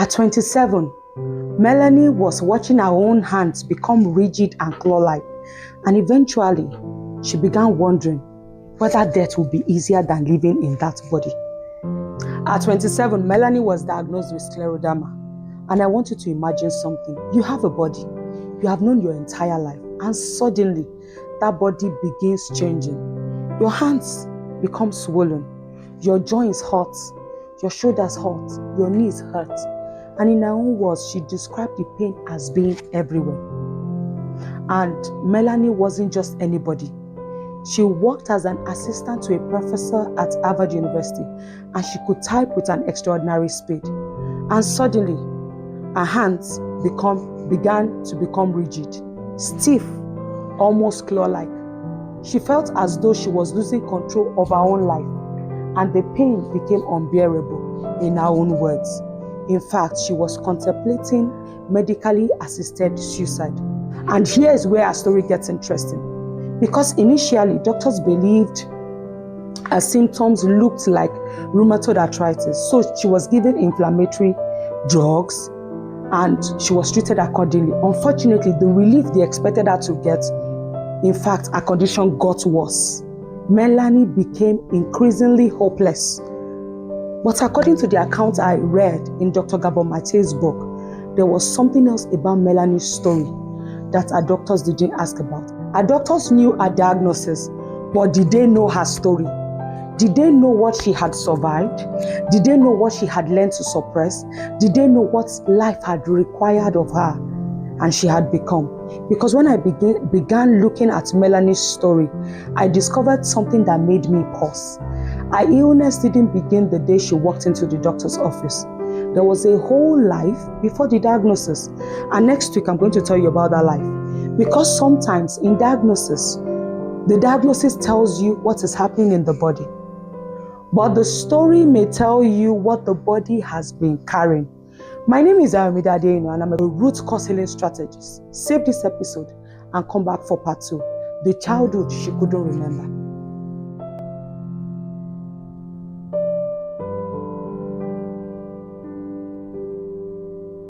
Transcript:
At 27, Melanie was watching her own hands become rigid and claw-like, and eventually she began wondering whether death would be easier than living in that body. At 27, Melanie was diagnosed with scleroderma, and I want you to imagine something. You have a body you have known your entire life, and suddenly that body begins changing. Your hands become swollen, your joints hurt, your shoulders hurt, your knees hurt. And in her own words, she described the pain as being everywhere. And Melanie wasn't just anybody. She worked as an assistant to a professor at Harvard University, and she could type with an extraordinary speed. And suddenly, her hands began to become rigid, stiff, almost claw-like. She felt as though she was losing control of her own life, and the pain became unbearable, in her own words. In fact, she was contemplating medically assisted suicide. And here's where our story gets interesting. Because initially, doctors believed her symptoms looked like rheumatoid arthritis. So she was given inflammatory drugs and she was treated accordingly. Unfortunately, the relief they expected her to get, in fact, her condition got worse. Melanie became increasingly hopeless. But according to the account I read in Dr. Gabor Mate's book, there was something else about Melanie's story that our doctors didn't ask about. Our doctors knew her diagnosis, but did they know her story? Did they know what she had survived? Did they know what she had learned to suppress? Did they know what life had required of her and she had become? Because when I began looking at Melanie's story, I discovered something that made me pause. Her illness didn't begin the day she walked into the doctor's office. There was a whole life before the diagnosis. And next week, I'm going to tell you about that life. Because sometimes in diagnosis, the diagnosis tells you what is happening in the body. But the story may tell you what the body has been carrying. My name is Ayomide Adeyino, and I'm a root cause healing strategist. Save this episode and come back for part 2. The childhood she couldn't remember.